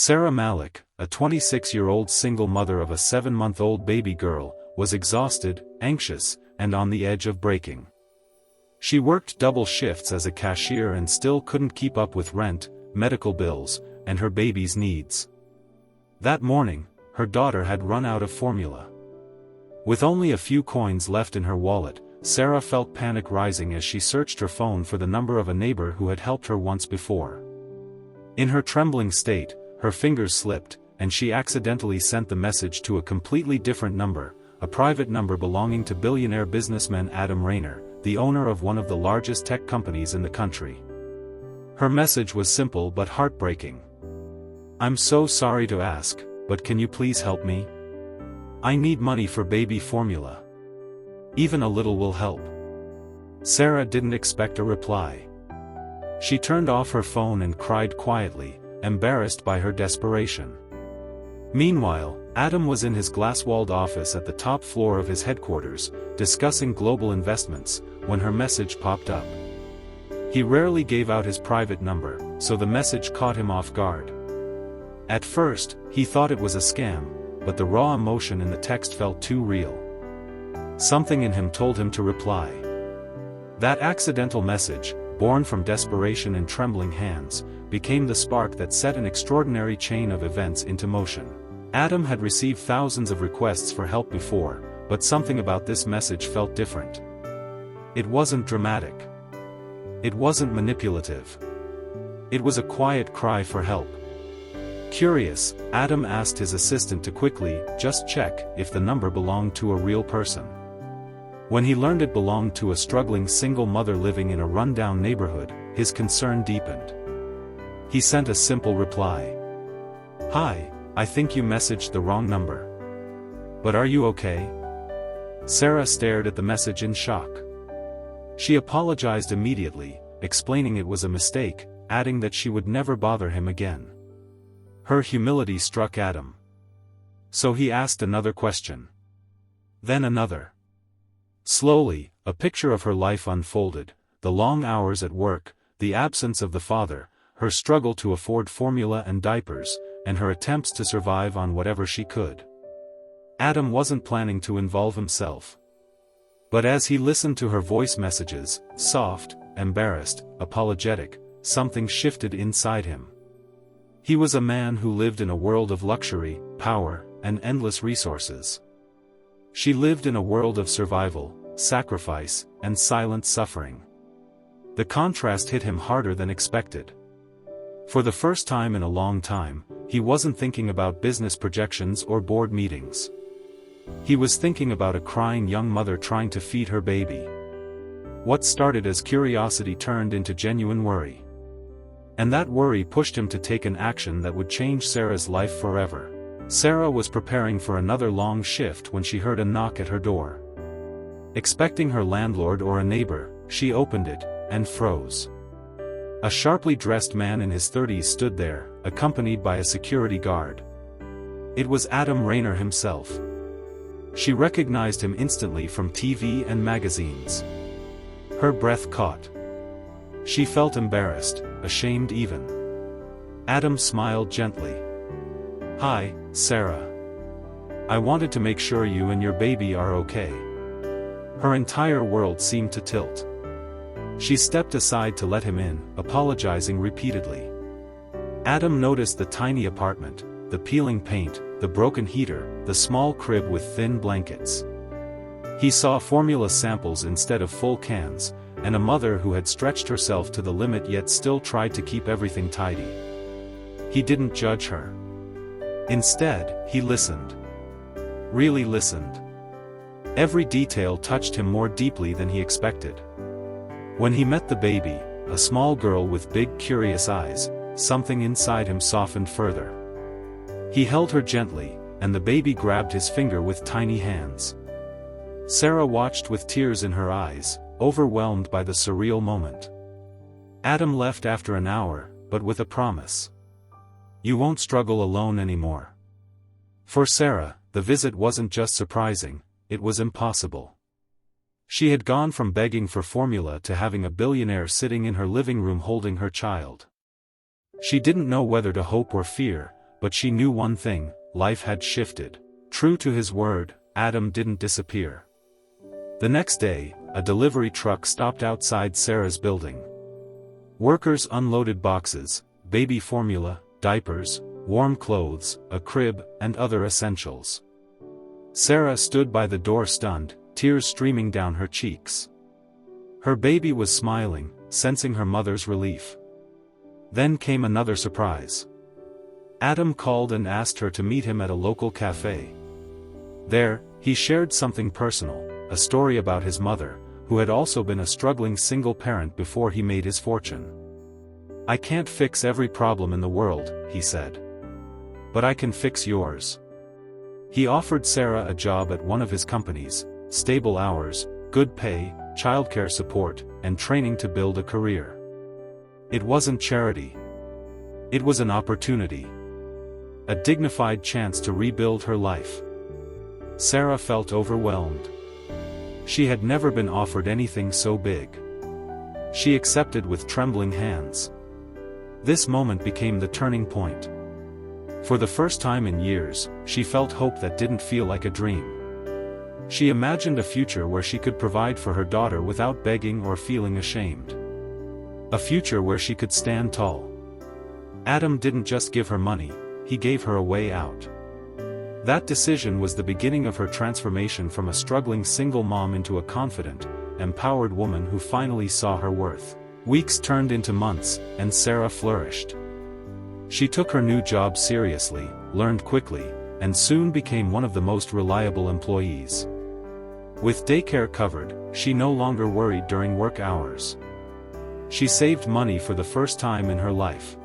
Sarah Malik, a 26-year-old single mother of a 7-month-old baby girl, was exhausted, anxious, and on the edge of breaking. She worked double shifts as a cashier and still couldn't keep up with rent, medical bills, and her baby's needs. That morning, her daughter had run out of formula. With only a few coins left in her wallet, Sarah felt panic rising as she searched her phone for the number of a neighbor who had helped her once before. In her trembling state, her fingers slipped, and she accidentally sent the message to a completely different number, a private number belonging to billionaire businessman Adam Rayner, the owner of one of the largest tech companies in the country. Her message was simple but heartbreaking. "I'm so sorry to ask, but can you please help me? I need money for baby formula. Even a little will help." Sarah didn't expect a reply. She turned off her phone and cried quietly, embarrassed by her desperation. Meanwhile, Adam was in his glass-walled office at the top floor of his headquarters, discussing global investments, when her message popped up. He rarely gave out his private number, so the message caught him off guard. At first, he thought it was a scam, but the raw emotion in the text felt too real. Something in him told him to reply. That accidental message, born from desperation and trembling hands, became the spark that set an extraordinary chain of events into motion. Adam had received thousands of requests for help before, but something about this message felt different. It wasn't dramatic. It wasn't manipulative. It was a quiet cry for help. Curious, Adam asked his assistant to quickly, just check, if the number belonged to a real person. When he learned it belonged to a struggling single mother living in a rundown neighborhood, his concern deepened. He sent a simple reply. "Hi, I think you messaged the wrong number. But are you okay?" Sarah stared at the message in shock. She apologized immediately, explaining it was a mistake, adding that she would never bother him again. Her humility struck Adam. So he asked another question. Then another. Slowly, a picture of her life unfolded: the long hours at work, the absence of the father, her struggle to afford formula and diapers, and her attempts to survive on whatever she could. Adam wasn't planning to involve himself. But as he listened to her voice messages, soft, embarrassed, apologetic, something shifted inside him. He was a man who lived in a world of luxury, power, and endless resources. She lived in a world of survival, sacrifice, and silent suffering. The contrast hit him harder than expected. For the first time in a long time, he wasn't thinking about business projections or board meetings. He was thinking about a crying young mother trying to feed her baby. What started as curiosity turned into genuine worry. And that worry pushed him to take an action that would change Sarah's life forever. Sarah was preparing for another long shift when she heard a knock at her door. Expecting her landlord or a neighbor, she opened it, and froze. A sharply dressed man in his 30s stood there, accompanied by a security guard. It was Adam Rayner himself. She recognized him instantly from TV and magazines. Her breath caught. She felt embarrassed, ashamed even. Adam smiled gently. "Hi, Sarah. I wanted to make sure you and your baby are okay." Her entire world seemed to tilt. She stepped aside to let him in, apologizing repeatedly. Adam noticed the tiny apartment, the peeling paint, the broken heater, the small crib with thin blankets. He saw formula samples instead of full cans, and a mother who had stretched herself to the limit yet still tried to keep everything tidy. He didn't judge her. Instead, he listened. Really listened. Every detail touched him more deeply than he expected. When he met the baby, a small girl with big curious eyes, something inside him softened further. He held her gently, and the baby grabbed his finger with tiny hands. Sarah watched with tears in her eyes, overwhelmed by the surreal moment. Adam left after an hour, but with a promise. "You won't struggle alone anymore." For Sarah, the visit wasn't just surprising, it was impossible. She had gone from begging for formula to having a billionaire sitting in her living room holding her child. She didn't know whether to hope or fear, but she knew one thing: life had shifted. True to his word, Adam didn't disappear. The next day, a delivery truck stopped outside Sarah's building. Workers unloaded boxes, baby formula, diapers, warm clothes, a crib, and other essentials. Sarah stood by the door stunned, tears streaming down her cheeks. Her baby was smiling, sensing her mother's relief. Then came another surprise. Adam called and asked her to meet him at a local cafe. There, he shared something personal, a story about his mother, who had also been a struggling single parent before he made his fortune. "I can't fix every problem in the world," he said. "But I can fix yours." He offered Sarah a job at one of his companies, stable hours, good pay, childcare support, and training to build a career. It wasn't charity. It was an opportunity. A dignified chance to rebuild her life. Sarah felt overwhelmed. She had never been offered anything so big. She accepted with trembling hands. This moment became the turning point. For the first time in years, she felt hope that didn't feel like a dream. She imagined a future where she could provide for her daughter without begging or feeling ashamed. A future where she could stand tall. Adam didn't just give her money, he gave her a way out. That decision was the beginning of her transformation from a struggling single mom into a confident, empowered woman who finally saw her worth. Weeks turned into months, and Sarah flourished. She took her new job seriously, learned quickly, and soon became one of the most reliable employees. With daycare covered, she no longer worried during work hours. She saved money for the first time in her life.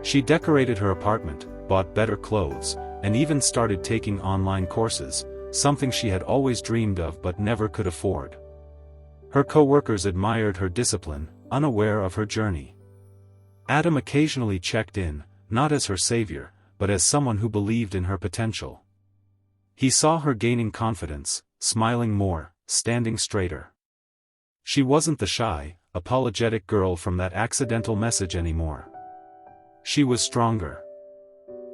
She decorated her apartment, bought better clothes, and even started taking online courses, something she had always dreamed of but never could afford. Her co-workers admired her discipline, unaware of her journey. Adam occasionally checked in, not as her savior, but as someone who believed in her potential. He saw her gaining confidence, smiling more, standing straighter. She wasn't the shy, apologetic girl from that accidental message anymore. She was stronger.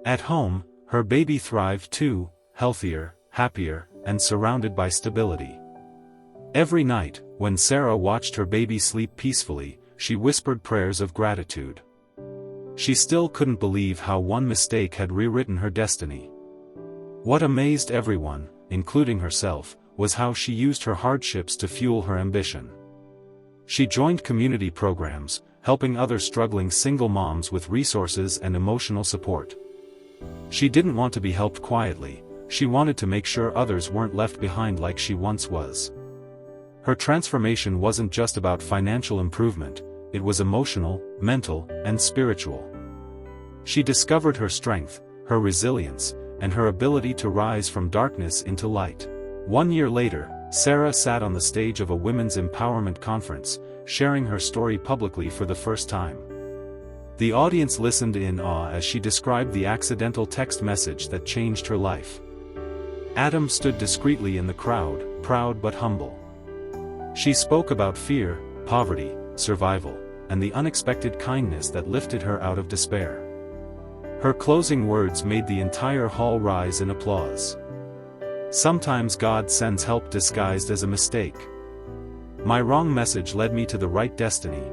At home, her baby thrived too, healthier, happier, and surrounded by stability. Every night, when Sarah watched her baby sleep peacefully, she whispered prayers of gratitude. She still couldn't believe how one mistake had rewritten her destiny. What amazed everyone, including herself, was how she used her hardships to fuel her ambition. She joined community programs, helping other struggling single moms with resources and emotional support. She didn't want to be helped quietly, she wanted to make sure others weren't left behind like she once was. Her transformation wasn't just about financial improvement, it was emotional, mental, and spiritual. She discovered her strength, her resilience, and her ability to rise from darkness into light. 1 year later, Sarah sat on the stage of a women's empowerment conference, sharing her story publicly for the first time. The audience listened in awe as she described the accidental text message that changed her life. Adam stood discreetly in the crowd, proud but humble. She spoke about fear, poverty, survival, and the unexpected kindness that lifted her out of despair. Her closing words made the entire hall rise in applause. Sometimes God sends help disguised as a mistake. My wrong message led me to the right destiny.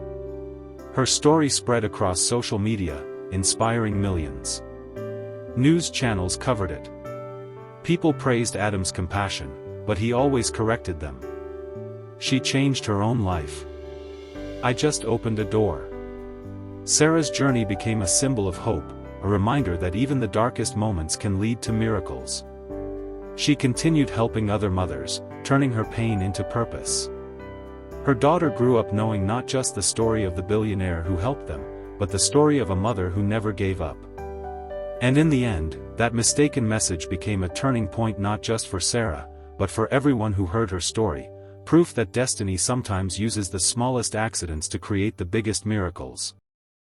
Her story spread across social media, inspiring millions. News channels covered it. People praised Adam's compassion, but he always corrected them. She changed her own life. I just opened a door. Sarah's journey became a symbol of hope, a reminder that even the darkest moments can lead to miracles. She continued helping other mothers, turning her pain into purpose. Her daughter grew up knowing not just the story of the billionaire who helped them, but the story of a mother who never gave up. And in the end, that mistaken message became a turning point not just for Sarah, but for everyone who heard her story, proof that destiny sometimes uses the smallest accidents to create the biggest miracles.